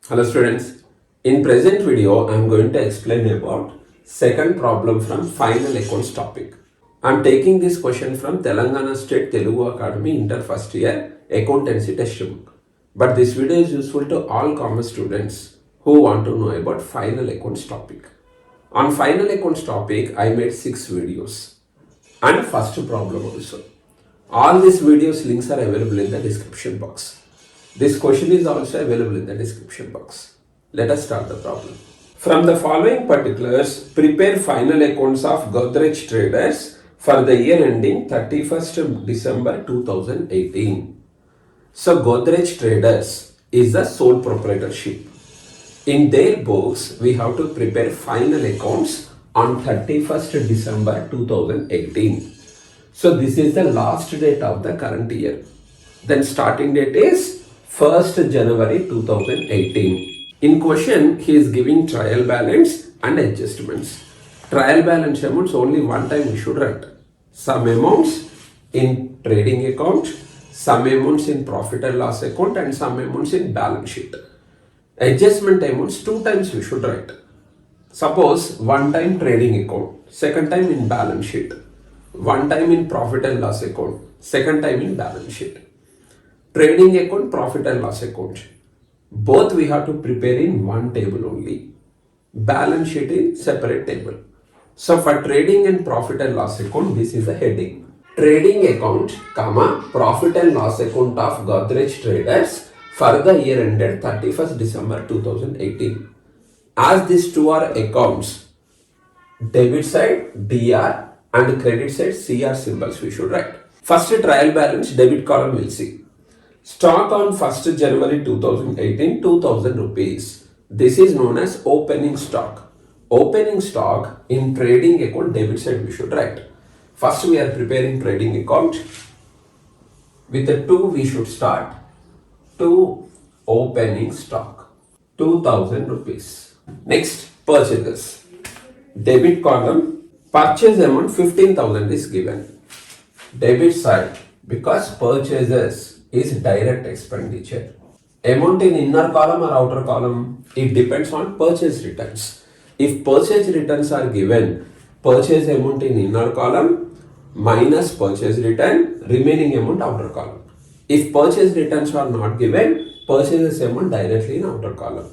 Hello students, in present video I am going to explain about second problem from final accounts topic. I am taking this question from Telangana State Telugu Academy Inter First Year Accountancy Textbook. But this video is useful to all commerce students who want to know about final accounts topic. On final accounts topic I made 6 videos and first problem also. All these videos links are available in the description box. This question is also available in the description box. Let us start the problem. From the following particulars, prepare final accounts of Godrej Traders for the year ending 31st December 2018. So Godrej Traders is the sole proprietorship. In their books, we have to prepare final accounts on 31st December 2018. So this is the last date of the current year. Then starting date is 1st January 2018. In question, he is giving trial balance and adjustments. Trial balance amounts only one time we should write. Some amounts in trading account, some amounts in profit and loss account, and some amounts in balance sheet. Adjustment amounts 2 times we should write. Suppose one time trading account, second time in balance sheet, one time in profit and loss account, second time in balance sheet. Trading account, profit and loss account. Both we have to prepare in one table only. Balance sheet in separate table. So for trading and profit and loss account, this is the heading. Trading account, comma, profit and loss account of Godrej Traders for the year ended 31st December 2018. As these two are accounts, debit side DR and credit side CR symbols we should write. First trial balance, debit column we'll see. Stock on 1st January 2018, 2000 rupees. This is known as opening stock. Opening stock in trading account debit side we should write. First we are preparing trading account. With the 2 we should start. 2 opening stock. 2000 rupees. Next purchases. Debit column. Purchase amount 15,000 is given. Debit side because purchases is direct expenditure. Amount in inner column or outer column, it depends on purchase returns. If purchase returns are given, purchase amount in inner column minus purchase return, remaining amount outer column. If purchase returns are not given, purchases amount directly in outer column.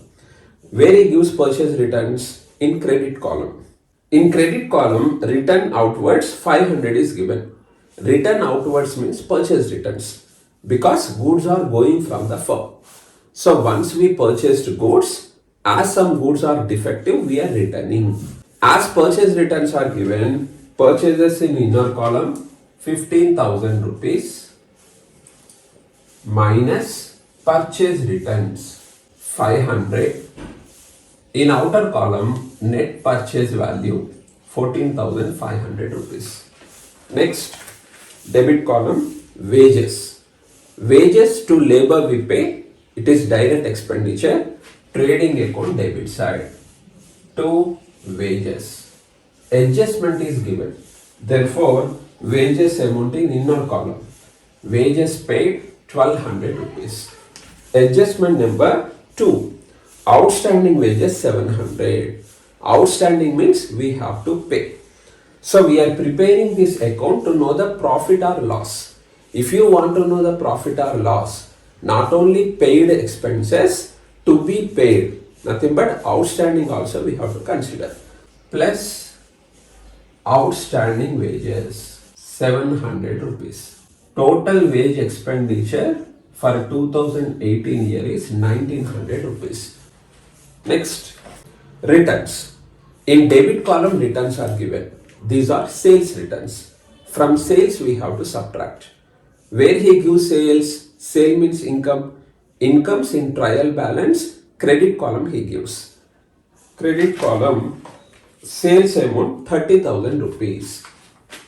Where he gives purchase returns? In credit column. In credit column, return outwards 500 is given. Return outwards means purchase returns. Because goods are going from the firm. So once we purchased goods, as some goods are defective, we are returning. As purchase returns are given, purchases in inner column 15,000 rupees minus purchase returns 500. In outer column, net purchase value 14,500 rupees. Next, debit column, wages. Wages to labor we pay, it is direct expenditure. Trading account debit side. 2 wages. Adjustment is given. Therefore, wages amount in inner column. Wages paid 1200 rupees. Adjustment number 2. Outstanding wages 700. Outstanding means we have to pay. So we are preparing this account to know the profit or loss. If you want to know the profit or loss, not only paid expenses to be paid, nothing but outstanding also we have to consider. Plus outstanding wages 700 rupees. Total wage expenditure for 2018 year is 1900 rupees. Next, returns. In debit column, returns are given. These are sales returns. From sales we have to subtract. Where he gives sales, sale means income. Incomes in trial balance, credit column he gives. Credit column, sales amount 30,000 rupees.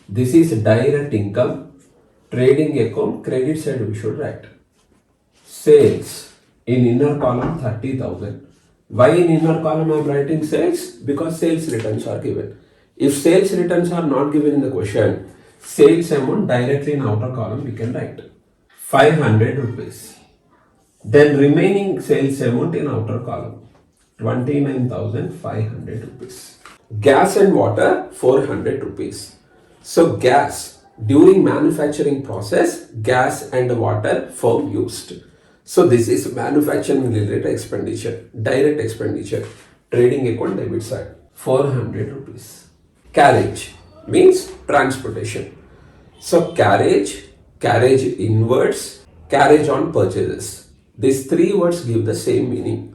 This is direct income. Trading account, credit side we should write. Sales in inner column 30,000. Why in inner column I am writing sales? Because sales returns are given. If sales returns are not given in the question, sales amount directly in outer column we can write 500 rupees. Then remaining sales amount in outer column, 29,500 rupees. Gas and water, 400 rupees. So gas, during manufacturing process, gas and water firm used. So this is manufacturing related expenditure, direct expenditure, trading account debit side, 400 rupees. Carriage means transportation. So carriage, carriage inwards, carriage on purchases. These three words give the same meaning.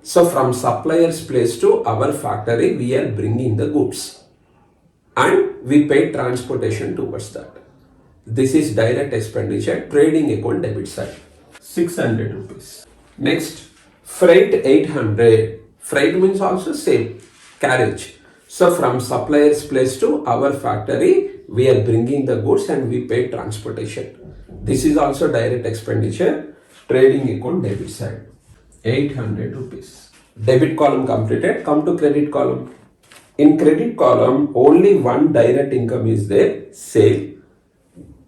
So from supplier's place to our factory, we are bringing the goods and we pay transportation towards that. This is direct expenditure, trading account debit side, 600 rupees. Next, freight 800. Freight means also same, carriage. So from supplier's place to our factory, we are bringing the goods and we pay transportation. This is also direct expenditure, trading account debit side, 800 rupees. Debit column completed. Come to credit column. In credit column, only one direct income is there, sale.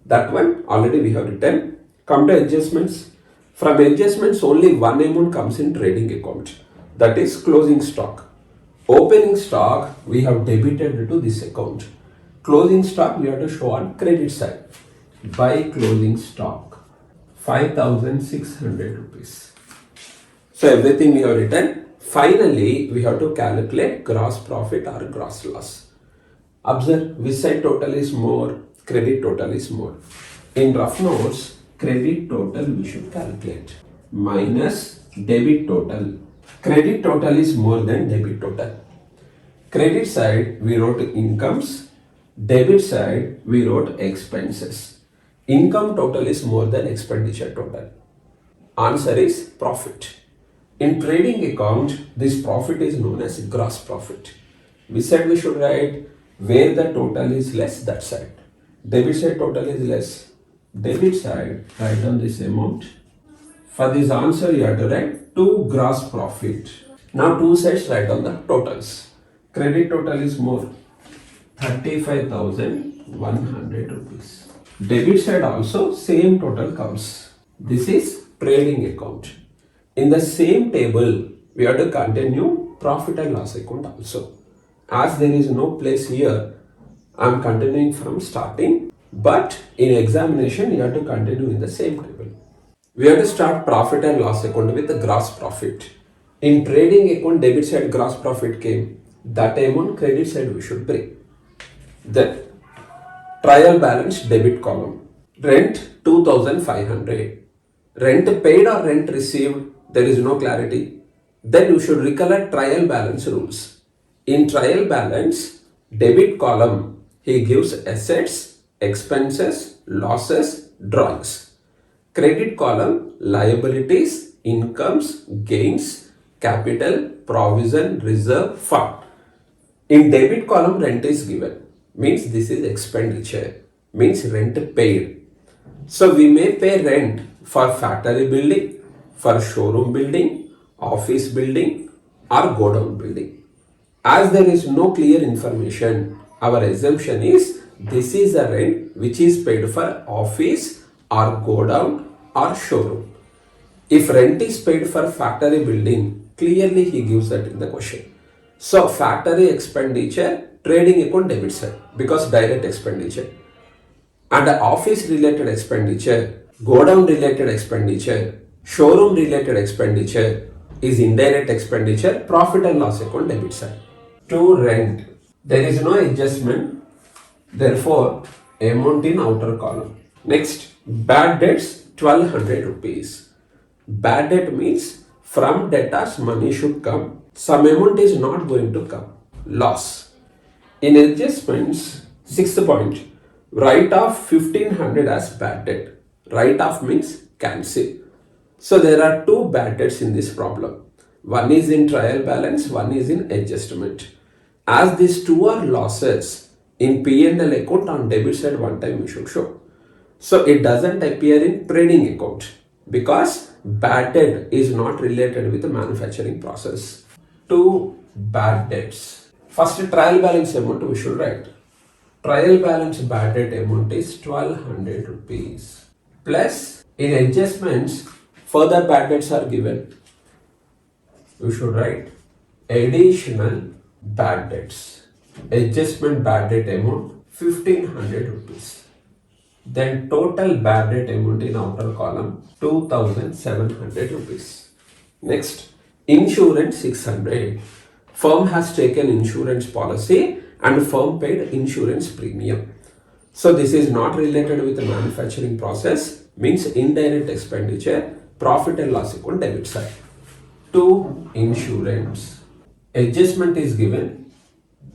That one already we have written. Come to adjustments. From adjustments, only one amount comes in trading account. That is closing stock. Opening stock, we have debited to this account. Closing stock, we have to show on credit side. By closing stock, 5,600 rupees. So everything we have written. Finally, we have to calculate gross profit or gross loss. Observe which side total is more, credit total is more. In rough notes, credit total we should calculate minus debit total. Credit total is more than debit total. Credit side we wrote incomes, debit side we wrote expenses. Income total is more than expenditure total. Answer is profit. In trading account, this profit is known as gross profit. We said we should write where the total is less, that side. Debit side total is less. Debit side, write down this amount. For this answer, you have to write 2 gross profit. Now two sides, write down the totals. Credit total is more, 35,100 rupees. Debit side also same total comes. This is trading account. In the same table, we have to continue profit and loss account also. As there is no place here, I am continuing from starting. But in examination, you have to continue in the same table. We have to start profit and loss account with the gross profit. In trading account, debit side gross profit came. That amount credit side we should bring. Then trial balance debit column. Rent 2,500. Rent paid or rent received, there is no clarity. Then you should recollect trial balance rules. In trial balance, debit column, he gives assets, expenses, losses, drawings. Credit column, liabilities, incomes, gains, capital, provision, reserve, fund. In debit column, rent is given. Means this is expenditure. Means rent paid. So we may pay rent for factory building, for showroom building, office building or godown building. As there is no clear information, our assumption is this is a rent which is paid for office or godown or showroom. If rent is paid for factory building, clearly he gives that in the question. So factory expenditure, trading account debit side because direct expenditure. And office related expenditure, godown related expenditure, showroom related expenditure is indirect expenditure, profit and loss account debit side. To rent, there is no adjustment, therefore amount in outer column. Next, bad debts 1,200 rupees. Bad debt means from debtors money should come, some amount is not going to come, loss. In adjustments, sixth point, write off 1,500 as bad debt. Write off means cancel. So there are two bad debts in this problem. One is in trial balance, one is in adjustment. As these two are losses, in P&L account on debit side one time we should show. So it doesn't appear in trading account because bad debt is not related with the manufacturing process. Two bad debts. First trial balance amount we should write. Trial balance bad debt amount is 1,200 rupees. Plus in adjustments Further bad debts are given. You should write additional bad debts. Adjustment bad debt amount 1500 rupees. Then total bad debt amount in outer column 2700 rupees. Next, insurance 600. Firm has taken insurance policy and firm paid insurance premium. So this is not related with the manufacturing process, means indirect expenditure, profit and loss account debit side. To insurance. Adjustment is given.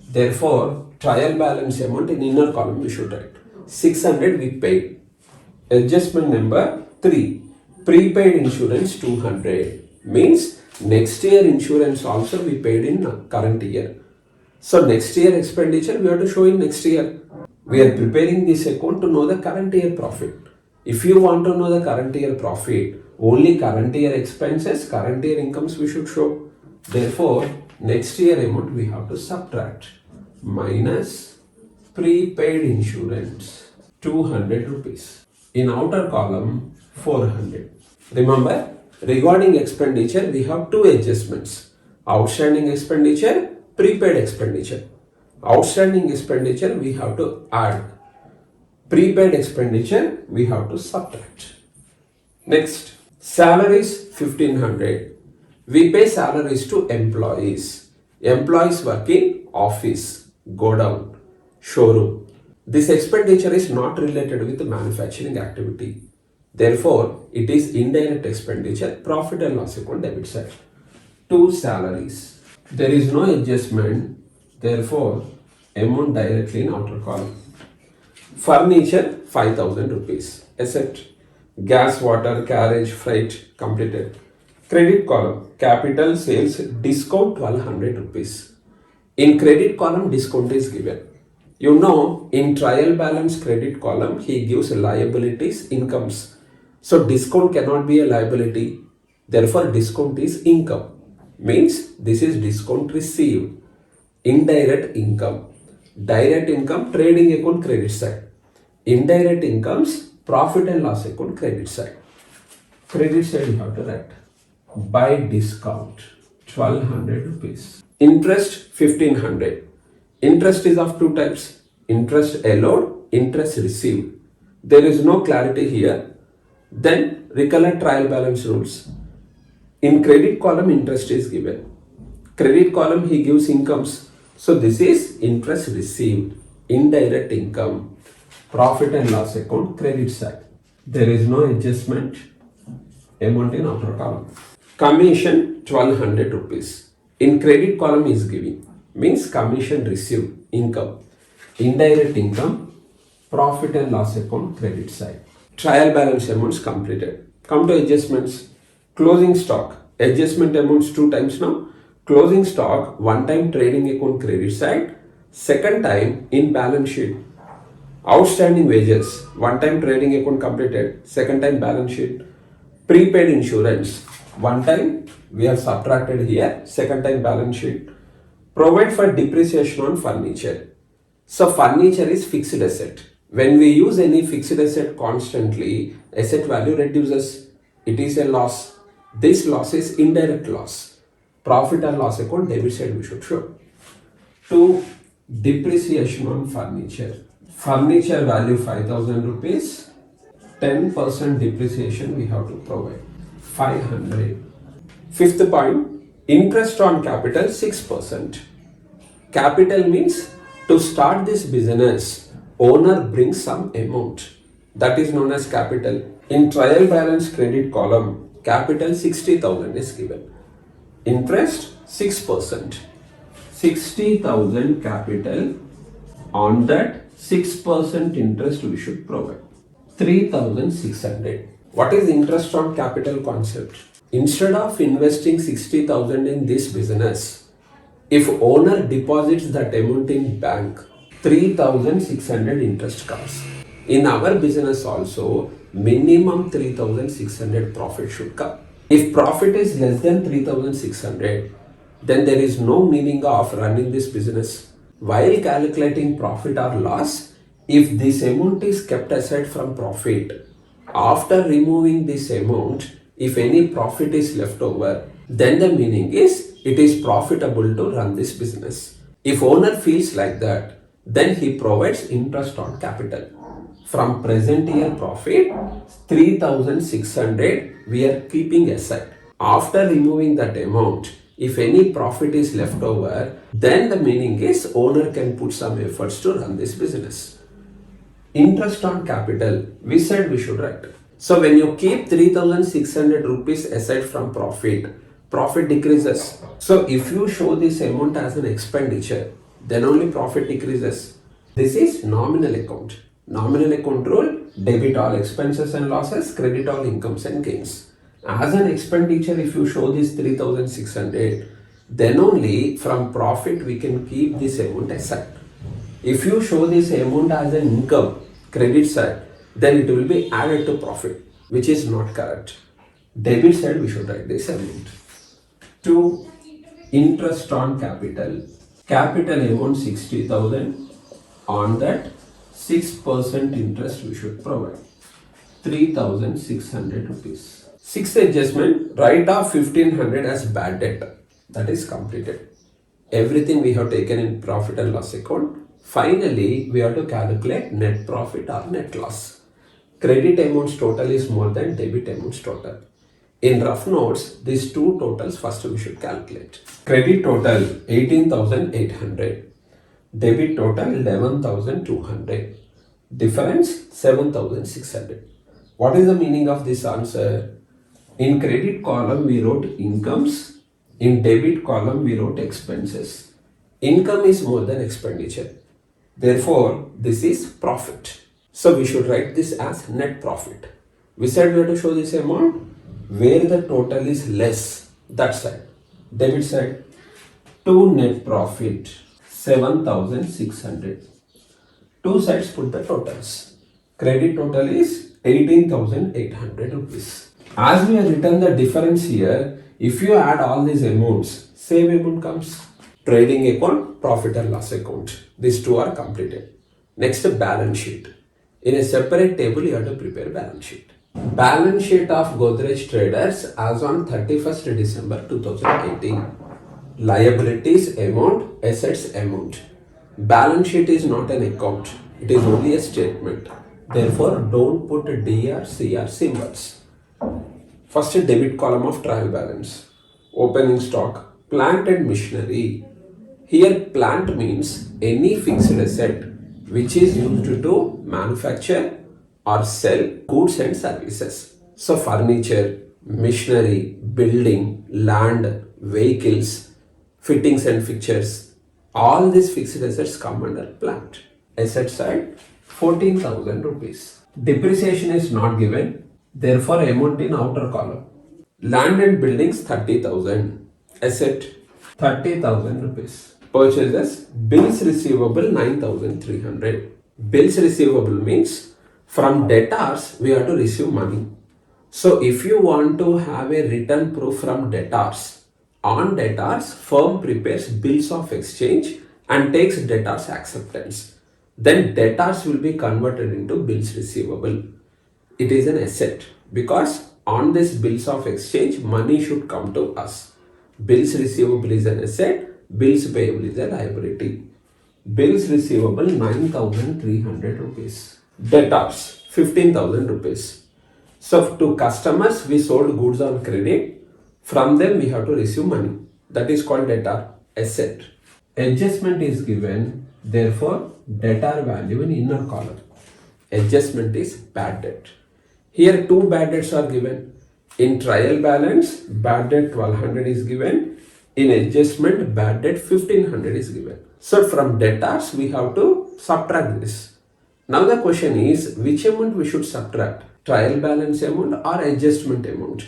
Therefore, trial balance amount in inner column we should write. 600 we paid. Adjustment number 3. Prepaid insurance 200. Means next year insurance also we paid in current year. So next year expenditure we have to show in next year. We are preparing this account to know the current year profit. If you want to know the current year profit, only current year expenses, current year incomes we should show. Therefore, next year amount we have to subtract. Minus prepaid insurance 200 rupees. In outer column 400. Remember, regarding expenditure we have two adjustments. Outstanding expenditure, prepaid expenditure. Outstanding expenditure we have to add. Prepaid expenditure we have to subtract. Next, salaries 1500. We pay salaries to employees. Employees work in office, godown, showroom. This expenditure is not related with the manufacturing activity. Therefore, it is indirect expenditure, profit and loss account debit side. To salaries. There is no adjustment. Therefore, amount directly in outer column. Furniture 5000 rupees. Asset, gas, water, carriage, freight completed. Credit column, capital, sales, discount 1200 rupees. In credit column, discount is given. You know, in trial balance credit column, he gives liabilities, incomes. So discount cannot be a liability. Therefore, discount is income. Means this is discount received. Indirect income. Direct income, trading account credit side. Indirect incomes, profit and loss account credit side. Credit side you have to write. By discount 1200 rupees. Interest 1500. Interest is of two types. Interest allowed, interest received. There is no clarity here. Then recollect trial balance rules. In credit column, interest is given. Credit column, he gives incomes. So this is interest received, indirect income, profit and loss account, credit side. There is no adjustment, amount in outer column. Commission 1200 rupees. In credit column is giving, means commission received, income, indirect income, profit and loss account, credit side. Trial balance amounts completed. Come to adjustments. Closing stock. Adjustment amounts two times now. Closing stock, one time trading account credit side, second time in balance sheet. Outstanding wages, one time trading account completed, second time balance sheet. Prepaid insurance, one time we have subtracted here, second time balance sheet. Provide for depreciation on furniture. So furniture is fixed asset. When we use any fixed asset constantly, asset value reduces. It is a loss. This loss is indirect loss. Profit and loss account debit side we should show. To depreciation on furniture. Furniture value 5000 rupees. 10% depreciation we have to provide. 500. Fifth point, interest on capital 6%. Capital means to start this business, owner brings some amount. That is known as capital. In trial balance credit column, capital 60,000 is given. Interest 6%. 60,000 capital. On that 6% interest we should provide. 3,600. What is interest on capital concept? Instead of investing 60,000 in this business, if owner deposits that amount in bank, 3,600 interest comes. In our business also, minimum 3,600 profit should come. If profit is less than 3,600, then there is no meaning of running this business. While calculating profit or loss, if this amount is kept aside from profit, after removing this amount, if any profit is left over, then the meaning is it is profitable to run this business. If owner feels like that, then he provides interest on capital. From present year profit, 3,600 we are keeping aside. After removing that amount, if any profit is left over, then the meaning is owner can put some efforts to run this business. Interest on capital, we said we should write. So when you keep 3,600 rupees aside from profit, profit decreases. So if you show this amount as an expenditure, then only profit decreases. This is nominal account. Nominal account rule, debit all expenses and losses, credit all incomes and gains. As an expenditure, if you show this 3,600, then only from profit we can keep this amount aside. If you show this amount as an income, credit side, then it will be added to profit, which is not correct. Debit side, we should write this amount. 2. Interest on capital. Capital amount 60,000. On that, 6% interest we should provide. 3,600 rupees. Sixth adjustment, write off 1,500 as bad debt. That is completed. Everything we have taken in profit and loss account. Finally, we have to calculate net profit or net loss. Credit amounts total is more than debit amounts total. In rough notes, these two totals first we should calculate. Credit total 18,800. Debit total 11,200. Difference 7,600. What is the meaning of this answer? In credit column we wrote incomes. In debit column we wrote expenses. Income is more than expenditure. Therefore, this is profit. So we should write this as net profit. We said we have to show this amount where the total is less. That side. Debit side. To net profit 7,600. Two sides put the totals. Credit total is 18,800 rupees. As we have written the difference here, if you add all these amounts, same amount comes. Trading account, profit and loss account. These two are completed. Next, balance sheet. In a separate table, you have to prepare balance sheet. Balance sheet of Godrej Traders as on 31st December 2018. Liabilities amount, assets amount. Balance sheet is not an account. It is only a statement. Therefore, don't put D or C or symbols. First, debit column of trial balance. Opening stock, plant and machinery. Here, plant means any fixed asset which is used to manufacture or sell goods and services. So, furniture, machinery, building, land, vehicles, fittings and fixtures, all these fixed assets come under plant. Asset side, 14,000 rupees. Depreciation is not given, therefore amount in outer column. Land and buildings 30,000. Asset 30,000 rupees. Purchases, bills receivable 9,300. Bills receivable means from debtors we have to receive money. So if you want to have a written proof from debtors, on debtors firm prepares bills of exchange and takes debtors acceptance. Then debtors will be converted into bills receivable. It is an asset because on this bills of exchange money should come to us. Bills receivable is an asset, bills payable is a liability. Bills receivable 9,300 rupees. Debtors 15,000 rupees. So to customers we sold goods on credit. From them we have to receive money. That is called debtor, asset. Adjustment is given, therefore debtor value in inner column. Adjustment is bad debt. Here two bad debts are given. In trial balance, bad debt 1,200 is given. In adjustment, bad debt 1,500 is given. So from debtors we have to subtract this. Now the question is which amount we should subtract? Trial balance amount or adjustment amount?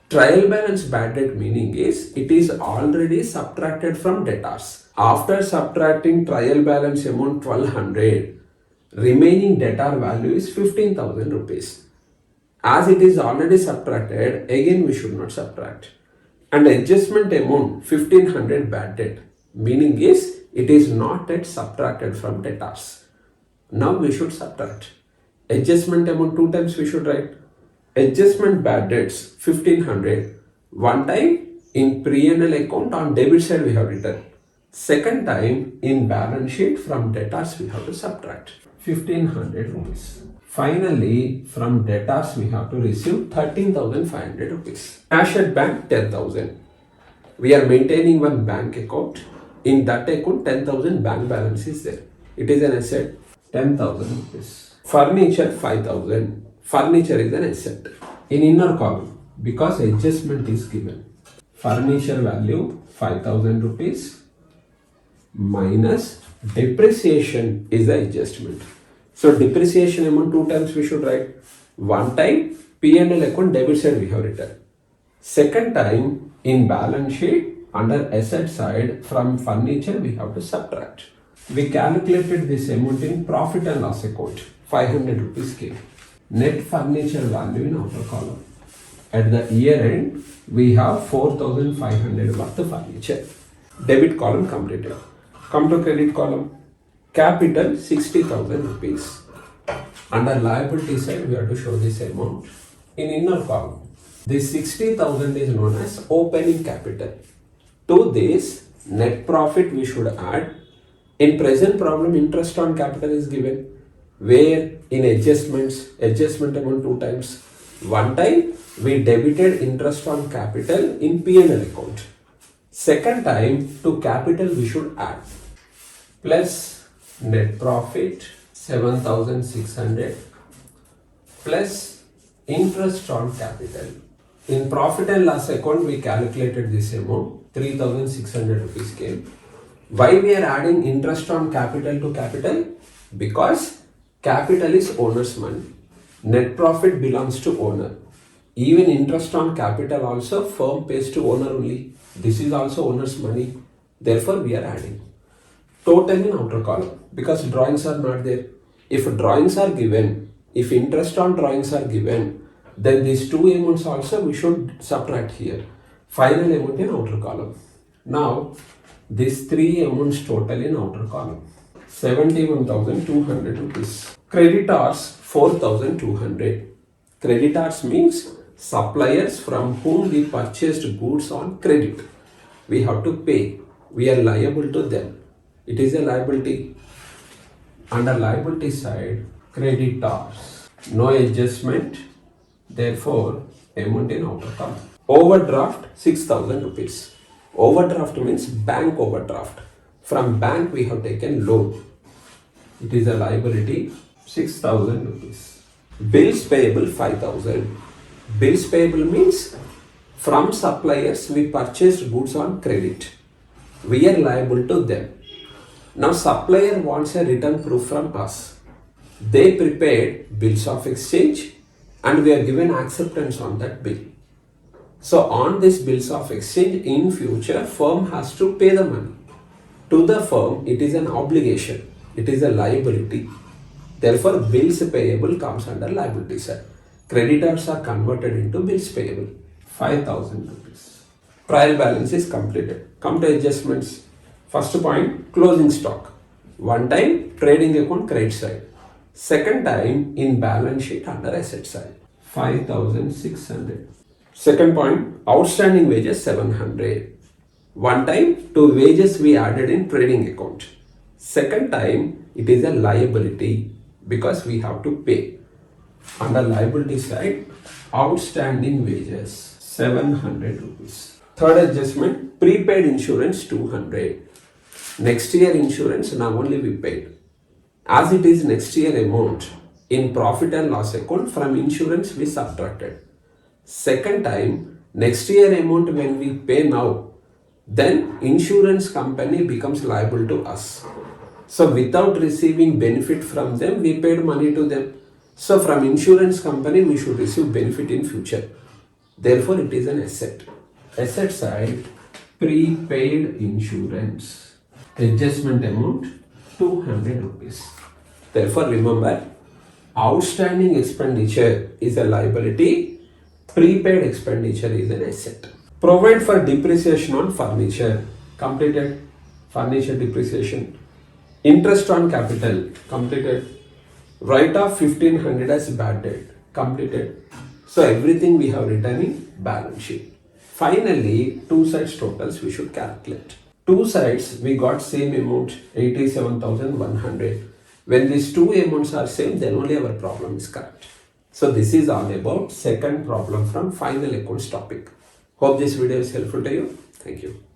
Trial balance bad debt meaning is it is already subtracted from debtors. After subtracting trial balance amount 1,200, remaining debtor value is 15,000 rupees. As it is already subtracted, again we should not subtract. And adjustment amount 1,500 bad debt meaning is it is not yet subtracted from debtors. Now we should subtract. Adjustment amount 2 times we should write. Adjustment bad debts 1500. One time in P&L account on debit side we have written. Second time in balance sheet from debtors we have to subtract 1500 rupees. Finally, from debtors we have to receive 13,500 rupees. Cash at bank 10,000. We are maintaining one bank account. In that account 10,000 bank balance is there. It is an asset 10,000 rupees. Furniture 5,000. Furniture is an asset. In inner column, because adjustment is given, furniture value 5,000 rupees minus depreciation is the adjustment. So depreciation amount two times we should write. One time P&L account debit side we have written. Second time in balance sheet under asset side from furniture we have to subtract. We calculated this amount in profit and loss account. 500 rupees came. Net furniture value in outer column. At the year end we have 4,500 worth of furniture. Debit column completed. Come to credit column. Capital 60,000 rupees. Under liability side we have to show this amount. In inner column, this 60,000 is known as opening capital. To this net profit we should add. In present problem interest on capital is given. Where in adjustment amount two times. One time we debited interest on capital in P&L account. Second time to capital we should add. Plus net profit 7,600 plus interest on capital. In profit and loss account we calculated this amount 3,600 rupees came. Why we are adding interest on capital to capital? Because capital is owner's money. Net profit belongs to owner. Even interest on capital also firm pays to owner only. This is also owner's money. Therefore we are adding. Total in outer column because drawings are not there. If drawings are given, if interest on drawings are given, then these two amounts also we should subtract here. Final amount in outer column. Now these three amounts total in outer column. 71,200 rupees. Creditors 4,200. Creditors means suppliers from whom we purchased goods on credit. We have to pay. We are liable to them. It is a liability. Under liability side, creditors. No adjustment. Therefore, amount in outer column. Overdraft 6,000 rupees. Overdraft means bank overdraft. From bank we have taken loan. It is a liability 6,000 rupees. Bills payable 5,000. Bills payable means from suppliers we purchased goods on credit. We are liable to them. Now supplier wants a return proof from us. They prepared bills of exchange and we are given acceptance on that bill. So on this bills of exchange in future firm has to pay the money. To the firm it is an obligation. It is a liability. Therefore bills payable comes under liability side. Creditors are converted into bills payable. 5,000 rupees. Trial balance is completed. Come to adjustments. First point, closing stock. One time trading account credit side. Second time in balance sheet under asset side. 5,600. Second point, outstanding wages 700. One time to wages we added in trading account. Second time it is a liability because we have to pay. Under liability side, outstanding wages 700 rupees. Third adjustment, prepaid insurance 200. Next year insurance now only we paid. As it is next year amount, in profit and loss account from insurance we subtracted. Second time, next year amount when we pay now, then insurance company becomes liable to us. So without receiving benefit from them, we paid money to them. So from insurance company we should receive benefit in future. Therefore it is an asset. Asset side, prepaid insurance. Adjustment amount 200 rupees. Therefore remember, outstanding expenditure is a liability, prepaid expenditure is an asset. Provide for depreciation on furniture. Completed. Furniture depreciation. Interest on capital. Completed. Write off 1,500 as bad debt. Completed. So everything we have written in balance sheet. Finally, two sides totals we should calculate. Two sides we got same amount 87,100. When these two amounts are same, then only our problem is correct. So this is all about second problem from final accounts topic. Hope this video is helpful to you. Thank you.